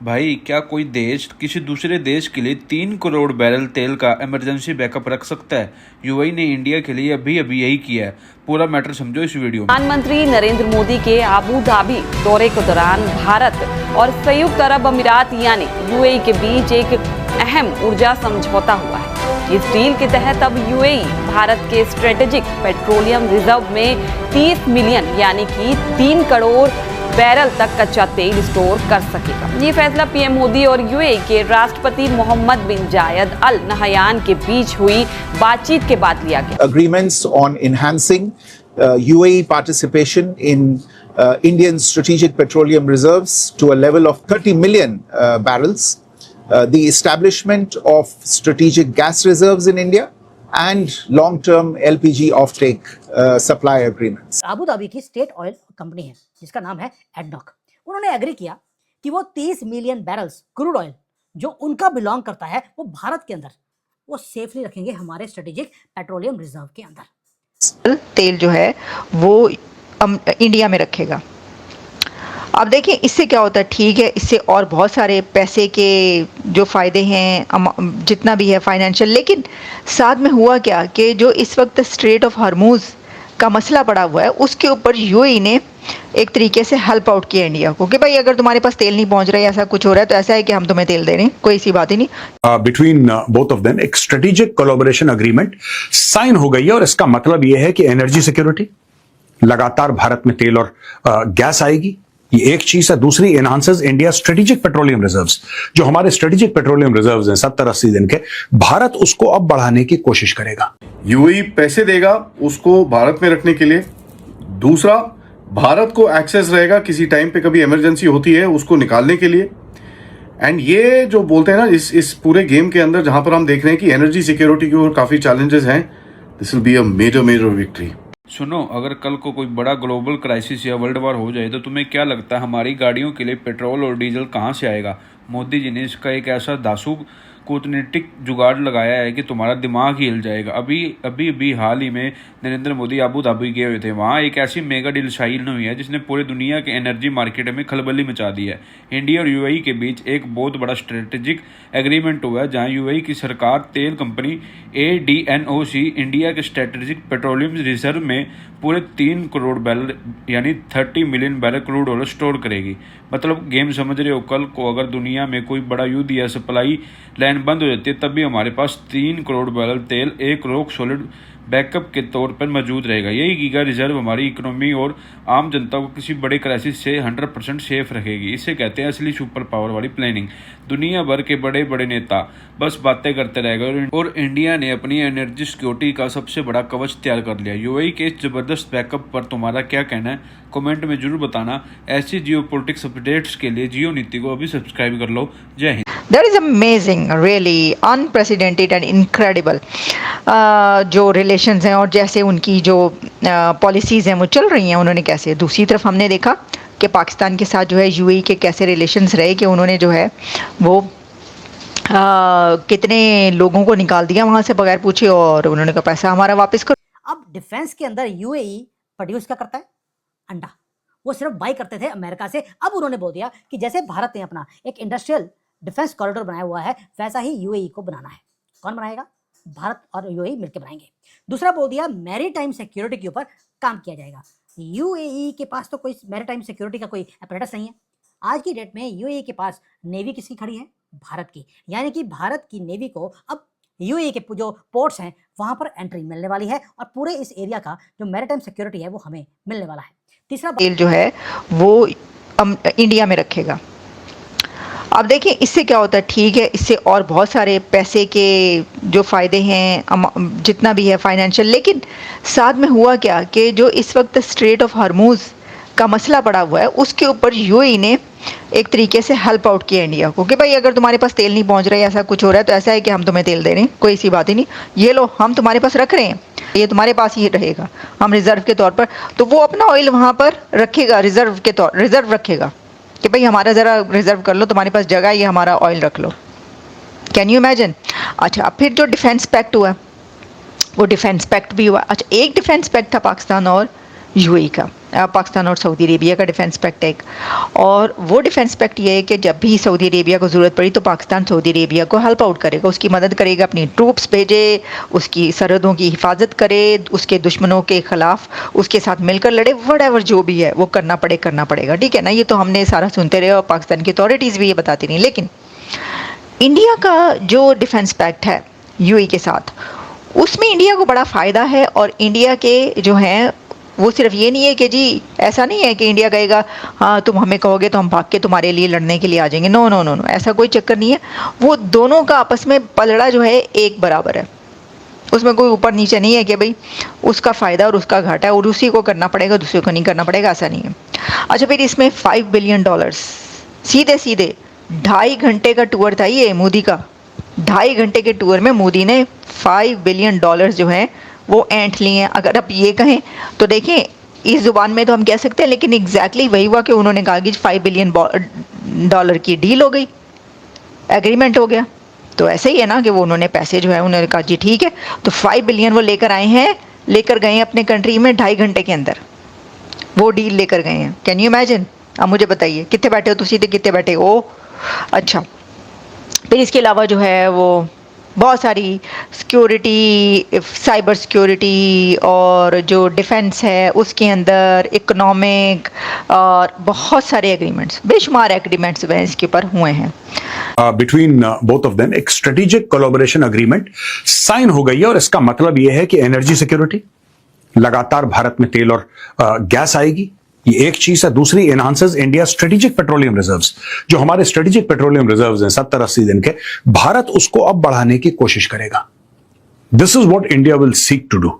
भाई क्या कोई देश किसी दूसरे देश के लिए 3 करोड़ बैरल तेल का इमरजेंसी बैकअप रख सकता है? यूएई ने इंडिया के लिए अभी अभी यही किया है। पूरा मैटर समझो इस वीडियो में। प्रधानमंत्री नरेंद्र मोदी के आबू धाबी दौरे के दौरान भारत और संयुक्त अरब अमीरात यानी यूएई के बीच एक अहम ऊर्जा समझौता हुआ है। इस डील के तहत अब यूएई भारत के स्ट्रेटेजिक पेट्रोलियम रिजर्व में 30 मिलियन यानी कि 3 करोड़ बैरल तक कच्चा तेल स्टोर कर सकेगा। ये फैसला पीएम मोदी और यूएई के राष्ट्रपति मोहम्मद बिन जायद अल नहयान के बीच हुई बातचीत के बाद लिया गया। Agreements on enhancing UAE participation in Indian strategic petroleum reserves to a level of 30 million barrels, the establishment of strategic gas reserves in India, and long-term LPG offtake supply agreements. Abu Dhabi की state oil company है जिसका नाम है ADNOC. उन्होंने agree किया कि वो 30 million barrels crude oil जो उनका बिलोंग करता है वो भारत के अंदर वो सेफली रखेंगे हमारे स्ट्रेटेजिक पेट्रोलियम रिजर्व के अंदर। तेल जो है वो इंडिया में रखेगा। अब देखिए इससे क्या होता है, ठीक है, इससे और बहुत सारे पैसे के जो फ़ायदे हैं, जितना भी है फाइनेंशियल, लेकिन साथ में हुआ क्या कि जो इस वक्त स्ट्रेट ऑफ हॉर्मूज का मसला पड़ा हुआ है उसके ऊपर यूएई ने एक तरीके से हेल्प आउट किया इंडिया को कि भाई अगर तुम्हारे पास तेल नहीं पहुंच रहा है, ऐसा कुछ हो रहा है, तो ऐसा है कि हम तुम्हें तेल दे रहे हैं, कोई ऐसी बात ही नहीं। बिटवीन बोथ ऑफ देम एक स्ट्रेटेजिक कोलैबोरेशन एग्रीमेंट साइन हो गई है और इसका मतलब यह है कि एनर्जी सिक्योरिटी, लगातार भारत में तेल और गैस आएगी, ये एक चीज है। दूसरी, enhances India strategic petroleum reserves. जो हमारे स्ट्रेटेजिक पेट्रोलियम रिजर्व्स हैं 70-80 दिन के, भारत उसको अब बढ़ाने की कोशिश करेगा। यूएई पैसे देगा उसको भारत में रखने के लिए। दूसरा, भारत को एक्सेस रहेगा किसी टाइम पे कभी इमरजेंसी होती है उसको निकालने के लिए। एंड ये जो बोलते हैं ना इस पूरे गेम के अंदर जहां पर हम देख रहे हैं कि एनर्जी सिक्योरिटी की ओर काफी चैलेंजेस हैं, this will be a major victory. सुनो, अगर कल को कोई बड़ा ग्लोबल क्राइसिस या वर्ल्ड वार हो जाए तो तुम्हें क्या लगता है हमारी गाड़ियों के लिए पेट्रोल और डीजल कहाँ से आएगा? मोदी जी ने इसका एक ऐसा दासू कूटनीतिक जुगाड़ लगाया है कि तुम्हारा दिमाग ही हिल जाएगा। अभी हाल ही में नरेंद्र मोदी आबू धाबी गए हुए थे। वहाँ एक ऐसी मेगा डील साइन हुई है जिसने पूरे दुनिया के एनर्जी मार्केट में खलबली मचा दी है। इंडिया और यूएई के बीच एक बहुत बड़ा स्ट्रेटेजिक एग्रीमेंट हुआ है जहाँ यूएई की सरकार तेल कंपनी ADNOC इंडिया के स्ट्रेटेजिक पेट्रोलियम रिजर्व में पूरे 3 करोड़ बैरल यानी 30 million barrel crude oil store करेगी। मतलब गेम समझ रहे हो, कल को अगर दुनिया में कोई बड़ा युद्ध या सप्लाई लाइन बंद हो जाती है तब भी हमारे पास 3 करोड़ बैरल तेल एक रॉक सॉलिड बैकअप के तौर पर मौजूद रहेगा। यही गीगा रिजर्व हमारी इकोनॉमी और आम जनता को किसी बड़े क्राइसिस से 100% सेफ रखेगी। इसे कहते हैं असली सुपर पावर वाली प्लानिंग। दुनिया भर के बड़े बड़े नेता बस बातें करते रह गए और इंडिया ने अपनी एनर्जी सिक्योरिटी का सबसे बड़ा कवच तैयार कर लिया। यूएई के इस जबरदस्त बैकअप पर तुम्हारा क्या कहना है? कमेंट में जरूर बताना। ऐसी जियोपॉलिटिक्स अपडेट्स के लिए जियो नीति को अभी सब्सक्राइब कर लो। जय Hind. That is amazing, really unprecedented and incredible जो रिलेशंस हैं और जैसे उनकी जो पॉलिसीज़ हैं वो चल रही हैं उन्होंने कैसे। दूसरी तरफ हमने देखा कि पाकिस्तान के साथ जो है यूएई के कैसे रिलेशंस रहे कि उन्होंने जो है वो कितने लोगों को निकाल दिया वहाँ से बगैर पूछे और उन्होंने कहा पैसा हमारा वापस करो। अब डिफेंस के अंदर यूएई प्रोड्यूस क्या करता है? अंडा। वो सिर्फ बाई करते थे अमेरिका से। अब उन्होंने बोल दिया कि जैसे भारत ने अपना एक इंडस्ट्रियल डिफेंस कॉरिडोर बनाया हुआ है वैसा ही यूएई को बनाना है। कौन बनाएगा? भारत और यूएई मिलकर बनाएंगे। दूसरा बोल दिया मैरीटाइम सिक्योरिटी के ऊपर काम किया जाएगा। यूएई के पास तो कोई मैरीटाइम सिक्योरिटी का कोई अपरेटस नहीं है। आज की डेट में यूएई के पास नेवी किसकी खड़ी है? भारत की। यानी कि भारत की नेवी को अब यूएई के जो पोर्ट्स हैं वहां पर एंट्री मिलने वाली है और पूरे इस एरिया का जो मैरीटाइम सिक्योरिटी है वो हमें मिलने वाला है। तीसरा तेल जो है वो इंडिया में रखेगा। अब देखिए इससे क्या होता है, ठीक है, इससे और बहुत सारे पैसे के जो फ़ायदे हैं, जितना भी है फाइनेंशियल, लेकिन साथ में हुआ क्या कि जो इस वक्त स्ट्रेट ऑफ हॉर्मूज का मसला पड़ा हुआ है उसके ऊपर यूएई ने एक तरीके से हेल्प आउट किया इंडिया को कि भाई अगर तुम्हारे पास तेल नहीं पहुंच रहा है, ऐसा कुछ हो रहा है, तो ऐसा है कि हम तुम्हें तेल दे रहे हैं, कोई ऐसी बात ही नहीं, ये लो हम तुम्हारे पास रख रहे हैं, ये तुम्हारे पास ही रहेगा, हम रिजर्व के तौर पर। तो वो अपना ऑयल वहाँ पर रखेगा, रिजर्व रखेगा कि भाई हमारा ज़रा रिजर्व कर लो, तुम्हारे पास जगह ये हमारा ऑयल रख लो। Can you imagine? अच्छा, फिर जो डिफेंस पैक्ट हुआ वो डिफेंस पैक्ट भी हुआ। अच्छा, एक डिफेंस पैक्ट था पाकिस्तान और यूएई का। पाकिस्तान और सऊदी अरेबिया का डिफेंस पैक्ट है एक। और वो डिफेंस पैक्ट ये है कि जब भी सऊदी अरेबिया को ज़रूरत पड़ी तो पाकिस्तान सऊदी अरेबिया को हेल्प आउट करेगा, उसकी मदद करेगा, अपनी ट्रूप्स भेजे, उसकी सरहदों की हिफाजत करे, उसके दुश्मनों के ख़िलाफ़ उसके साथ मिलकर लड़े, वट जो भी है वो करना पड़ेगा, ठीक है ना। ये तो हमने सारा सुनते रहे और पाकिस्तान की अथॉरिटीज़ भी ये बताती रही। लेकिन इंडिया का जो डिफेंस पैक्ट है यूएई के साथ, उसमें इंडिया को बड़ा फ़ायदा है। और इंडिया के जो हैं वो सिर्फ ये नहीं है कि जी, ऐसा नहीं है कि इंडिया कहेगा हाँ तुम हमें कहोगे तो हम भाग के तुम्हारे लिए लड़ने के लिए आ जाएंगे। नो नो नो नो, ऐसा कोई चक्कर नहीं है। वो दोनों का आपस में पलड़ा जो है एक बराबर है, उसमें कोई ऊपर नीचे नहीं है कि भाई उसका फ़ायदा और उसका घाटा है और उसी को करना पड़ेगा दूसरे को नहीं करना पड़ेगा, ऐसा नहीं है। अच्छा, फिर इसमें $5 बिलियन सीधे सीधे 2.5 घंटे का टूर था ये मोदी का। 2.5 घंटे के टूर में मोदी ने $5 बिलियन जो हैं वो ऐंठ लिए हैं। अगर आप ये कहें तो देखें, इस ज़ुबान में तो हम कह सकते हैं, लेकिन एग्जैक्टली वही हुआ कि उन्होंने कहा कि $5 बिलियन की डील हो गई, एग्रीमेंट हो गया। तो ऐसे ही है ना कि वो उन्होंने पैसे जो है उन्होंने कहा जी ठीक है, तो 5 बिलियन वो लेकर आए हैं, लेकर गए अपने कंट्री में 2.5 घंटे के अंदर वो डील लेकर गए हैं। Can you imagine? अब मुझे बताइए कितने बैठे हो तुसी थे, कितने बैठे हो। अच्छा, फिर इसके अलावा जो है वो बहुत सारी सिक्योरिटी, साइबर सिक्योरिटी और जो डिफेंस है उसके अंदर इकोनॉमिक और बहुत सारे एग्रीमेंट्स, बेशुमार एग्रीमेंट्स जो हैं इसके ऊपर हुए हैं। बिटवीन बोथ ऑफ देम एक स्ट्रेटेजिक कोलैबोरेशन एग्रीमेंट साइन हो गई है और इसका मतलब यह है कि एनर्जी सिक्योरिटी, लगातार भारत में तेल और गैस आएगी, ये एक चीज है। दूसरी, enhances India strategic petroleum reserves. जो हमारे स्ट्रेटेजिक पेट्रोलियम रिजर्व्स हैं 70-80 दिन के, भारत उसको अब बढ़ाने की कोशिश करेगा। This is what India will seek to do.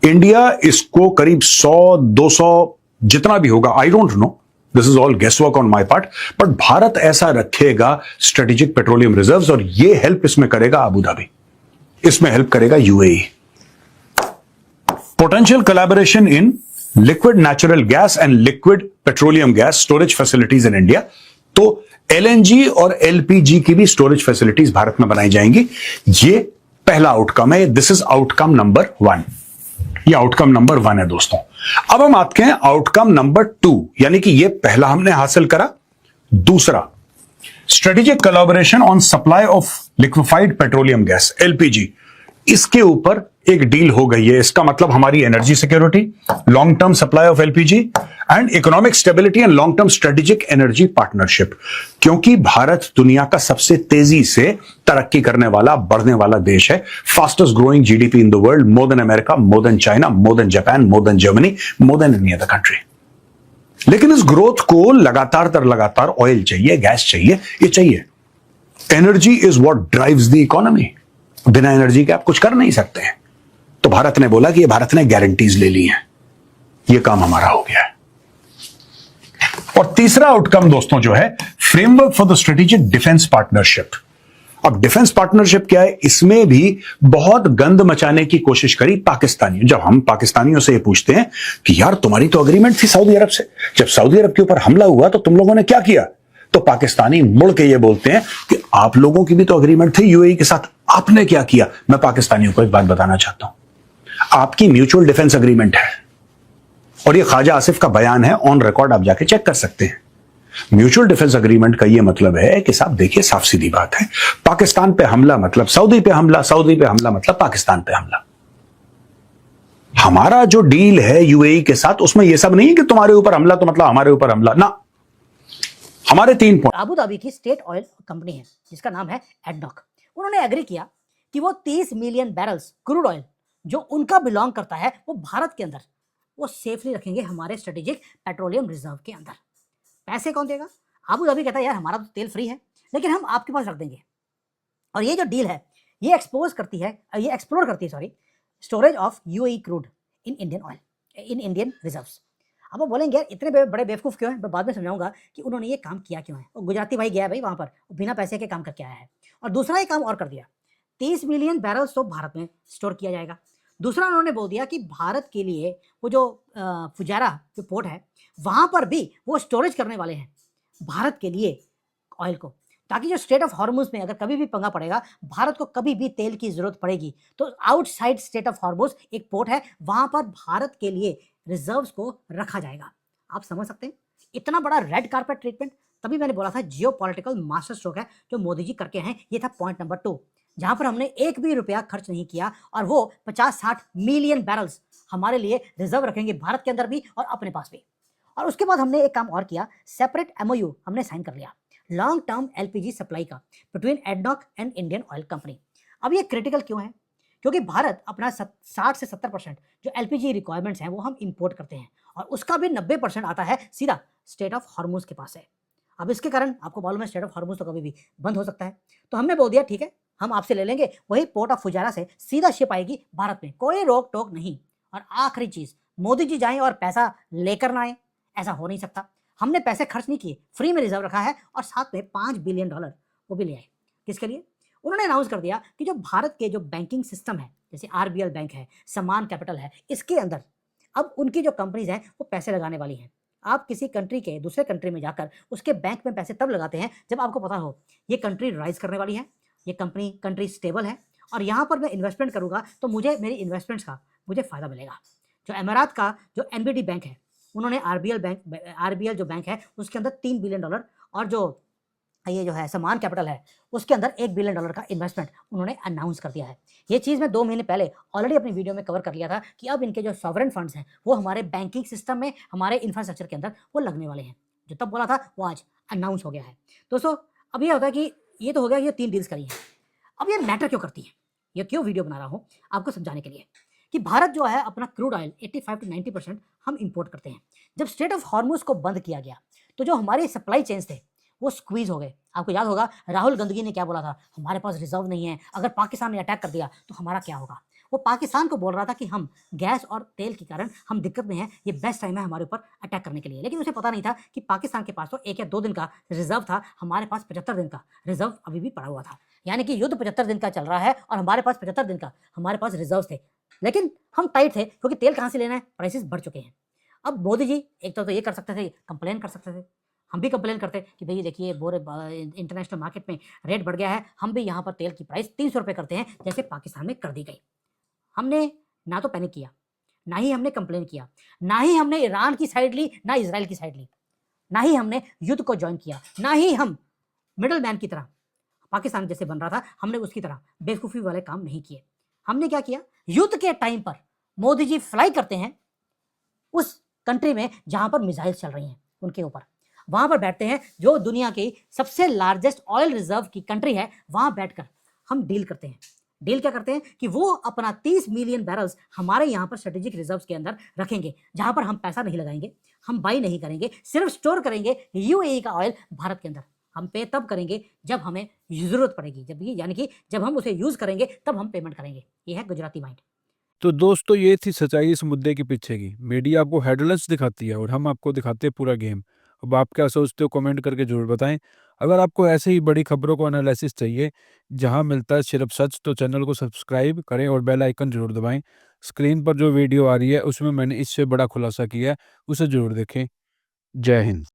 India इसको करीब 100-200 जितना भी होगा, I don't know, this is all guess work on my part, but Bharat ऐसा रखेगा स्ट्रेटेजिक पेट्रोलियम रिजर्व्स और ये हेल्प इसमें करेगा अबू धाबी, इसमें हेल्प करेगा UAE. Potential collaboration in liquid natural gas and liquid petroleum gas storage facilities in India. तो LNG और एलपीजी की भी स्टोरेज फैसिलिटीज भारत में बनाई जाएंगी। ये पहला आउटकम है, दिस इज आउटकम नंबर 1। ये आउटकम नंबर 1 है दोस्तों। अब हम आते हैं आउटकम नंबर 2, यानी कि ये पहला हमने हासिल करा। दूसरा, strategic collaboration on supply of liquefied petroleum gas LPG, इसके ऊपर एक डील हो गई है। इसका मतलब हमारी energy security, long term supply of LPG and economic stability and long term strategic energy partnership. क्योंकि भारत दुनिया का सबसे तेजी से तरक्की करने वाला, बढ़ने वाला देश है। Fastest growing GDP in the world, more than America, more than China, more than Japan, more than Germany, more than any other country. लेकिन इस ग्रोथ को लगातार ऑयल चाहिए, गैस चाहिए, ये चाहिए। Energy is what drives the economy. बिना energy के आप कुछ कर नहीं सकते हैं। तो भारत ने बोला कि ये भारत ने गारंटीज ले ली हैं, ये काम हमारा हो गया है। और तीसरा आउटकम दोस्तों जो है, framework for the strategic defence partnership. अब डिफेंस पार्टनरशिप क्या है, इसमें भी बहुत गंद मचाने की कोशिश करी पाकिस्तानियों। जब हम पाकिस्तानियों से ये पूछते हैं कि यार तुम्हारी तो अग्रीमेंट थी सऊदी अरब से, जब सऊदी अरब के ऊपर हमला हुआ तो तुम लोगों ने क्या किया, तो पाकिस्तानी मुड़ के ये बोलते हैं कि आप लोगों की भी तो अग्रीमेंट थी यूएई के साथ, आपने क्या किया। मैं पाकिस्तानियों को एक बात बताना चाहता हूं, आपकी म्यूचुअल डिफेंस अग्रीमेंट है और ये ख्वाजा आसिफ का बयान है, ऑन रिकॉर्ड आप जाके चेक कर सकते हैं। म्यूचुअल डिफेंस अग्रीमेंट का ये मतलब है कि साहब देखिए, साफ सीधी बात है, पाकिस्तान पे हमला मतलब सऊदी पे हमला, सऊदी पे हमला मतलब पाकिस्तान पे हमला। हमारा जो डील है यूएई के साथ, उसमें यह सब नहीं है कि तुम्हारे ऊपर हमला तो मतलब हमारे ऊपर हमला ना। हमारे 3 पॉइंट। अबू धाबी की स्टेट ऑयल कंपनी है जिसका नाम है एडनॉक। उन्होंने एग्री किया कि वो 30 मिलियन बैरल्स क्रूड ऑयल जो उनका बिलोंग करता है वो भारत के अंदर वो सेफली रखेंगे हमारे स्ट्रेटेजिक पेट्रोलियम रिजर्व के अंदर। पैसे कौन देगा? अबू धाबी कहता है यार हमारा तो तेल फ्री है, लेकिन हम आपके पास रख देंगे। और ये जो डील है ये एक्सप्लोर करती है storage of UAE crude in Indian oil, in Indian reserves. अब वो बोलेंगे यार इतने बड़े बेवकूफ़ क्यों हैं, मैं बाद में समझाऊंगा कि उन्होंने ये काम किया क्यों है। वो गुजराती भाई गया भाई वहाँ पर, बिना पैसे के काम करके आया है। और दूसरा एक काम और कर दिया, 30 मिलियन बैरल्स तो भारत में स्टोर किया जाएगा। दूसरा उन्होंने बोल दिया कि भारत के लिए वो जो फुजारा जो पोर्ट है वहाँ पर भी वो स्टोरेज करने वाले हैं भारत के लिए ऑयल को, ताकि जो स्टेट ऑफ हॉर्मुज में अगर कभी भी पंगा पड़ेगा, भारत को कभी भी तेल की ज़रूरत पड़ेगी तो आउटसाइड स्टेट ऑफ हॉर्मुज एक पोर्ट है, वहाँ पर भारत के लिए रिजर्व्स को रखा जाएगा। आप समझ सकते हैं इतना बड़ा रेड कार्पेट ट्रीटमेंट। तभी मैंने बोला था जियो पॉलिटिकल मास्टर स्ट्रोक है जो मोदी जी करके हैं। ये था पॉइंट नंबर 2, जहां पर हमने एक भी रुपया खर्च नहीं किया और वो 50-60 मिलियन बैरल्स हमारे लिए रिजर्व रखेंगे भारत के अंदर भी और अपने पास भी। और उसके बाद हमने एक काम और किया, सेपरेट MOU हमने साइन कर लिया लॉन्ग टर्म LPG सप्लाई का between ADNOC and Indian oil company. अब ये क्रिटिकल क्यों है? क्योंकि भारत अपना 60 से 70% जो LPG रिक्वायरमेंट्स हैं वो हम इंपोर्ट करते हैं और उसका भी 90% आता है सीधा स्टेट ऑफ हॉर्मुज के पास है। अब इसके कारण आपको मालूम है स्टेट ऑफ हॉर्मुज तो कभी भी बंद हो सकता है। तो हमने बोल दिया ठीक है हम आपसे ले लेंगे, वही पोर्ट ऑफ फुजारा से सीधा शिप आएगी भारत में, कोई रोक टोक नहीं। और आखिरी चीज, मोदी जी जाएं और पैसा लेकर ना आए, ऐसा हो नहीं सकता। हमने पैसे खर्च नहीं किए, फ्री में रिजर्व रखा है और साथ में $5 बिलियन वो भी ले आए। किसके लिए? उन्होंने अनाउंस कर दिया कि जो भारत के जो बैंकिंग सिस्टम है, जैसे RBL बैंक है, समान कैपिटल है, इसके अंदर अब उनकी जो कंपनीज हैं वो पैसे लगाने वाली हैं। आप किसी कंट्री के दूसरे कंट्री में जाकर उसके बैंक में पैसे तब लगाते हैं जब आपको पता हो ये कंट्री राइज करने वाली है, ये कंट्री स्टेबल है और यहाँ पर मैं इन्वेस्टमेंट करूँगा तो मुझे मेरी इन्वेस्टमेंट्स का मुझे फ़ायदा मिलेगा। जो अमारात का जो NBD बैंक है, उन्होंने RBL जो बैंक है उसके अंदर $3 बिलियन और जो ये जो है समान कैपिटल है उसके अंदर $1 बिलियन का इन्वेस्टमेंट उन्होंने अनाउंस कर दिया है। ये चीज़ मैं 2 महीने पहले ऑलरेडी अपनी वीडियो में कवर कर लिया था कि अब इनके जो सॉवरेन फंड्स हैं वो हमारे बैंकिंग सिस्टम में, हमारे इंफ्रास्ट्रक्चर के अंदर वो लगने वाले हैं। जो तब बोला था वो आज अनाउंस हो गया है। दोस्तों अब ये होता है कि ये तो हो गया, ये 3 डील्स करी हैं। अब ये मैटर क्यों करती है, ये क्यों वीडियो बना रहा हूँ आपको समझाने के लिए कि भारत जो है अपना क्रूड ऑयल 85 से 90% हम इंपोर्ट करते हैं। जब स्ट्रेट ऑफ हॉर्मुज को बंद किया गया तो जो हमारे सप्लाई चेन्स थे वो स्क्वीज हो गए। आपको याद होगा राहुल गांधी ने क्या बोला था, हमारे पास रिजर्व नहीं है, अगर पाकिस्तान ने अटैक कर दिया तो हमारा क्या होगा। वो पाकिस्तान को बोल रहा था कि हम गैस और तेल के कारण हम दिक्कत में हैं, ये बेस्ट टाइम है हमारे ऊपर अटैक करने के लिए। लेकिन उसे पता नहीं था कि पाकिस्तान के पास तो 1 या 2 दिन का रिजर्व था, हमारे पास 75 दिन का रिजर्व अभी भी पड़ा हुआ था। यानी कि युद्ध 75 दिन का चल रहा है और हमारे पास 75 दिन का हमारे पास रिजर्व थे। लेकिन हम टाइट थे क्योंकि तेल कहाँ से लेना है, प्राइसेस बढ़ चुके हैं। अब मोदी जी एक तो ये कर सकते थे, कंप्लेन कर सकते थे, हम भी कंप्लेन करते कि भई देखिए बोरे इंटरनेशनल मार्केट में रेट बढ़ गया है, हम भी यहाँ पर तेल की प्राइस 300 रुपये करते हैं जैसे पाकिस्तान में कर दी गई। हमने ना तो पैनिक किया, ना ही हमने कंप्लेन किया, ना ही हमने ईरान की साइड ली, ना इजराइल की साइड ली, ना ही हमने युद्ध को ज्वाइन किया, ना ही हम मिडल मैन की तरह पाकिस्तान जैसे बन रहा था हमने उसकी तरह बेवकूफ़ी वाले काम नहीं किए। हमने क्या किया, युद्ध के टाइम पर मोदी जी फ्लाई करते हैं उस कंट्री में जहां पर मिसाइल चल रही हैं उनके ऊपर, वहां पर बैठते हैं जो दुनिया की सबसे लार्जेस्ट ऑयल रिजर्व की कंट्री है, वहां बैठकर हम डील करते हैं। डील क्या करते हैं कि वो अपना 30 मिलियन बैरल्स हमारे यहाँ पर स्ट्रेटेजिक रिजर्व्स के अंदर रखेंगे, जहां पर हम पैसा नहीं लगाएंगे, हम बाई नहीं करेंगे, सिर्फ स्टोर करेंगे UAE का ऑयल भारत के अंदर। हम पे तब करेंगे जब हमें जरूरत पड़ेगी, यानी कि जब हम उसे यूज करेंगे तब हम पेमेंट करेंगे। ये है गुजराती माइंड। तो दोस्तों ये थी सच्चाई इस मुद्दे के पीछे की। मीडिया आपको हेडलाइंस दिखाती है और हम आपको दिखाते हैं पूरा गेम। अब आप क्या सोचते हो कमेंट करके जरूर बताएं। अगर आपको ऐसे ही बड़ी खबरों को एनालिसिस चाहिए जहां मिलता है सिर्फ सच, तो चैनल को सब्सक्राइब करें और बेल आइकन जरूर दबाएं। स्क्रीन पर जो वीडियो आ रही है उसमें मैंने इससे बड़ा खुलासा किया है, उसे जरूर देखें। जय हिंद।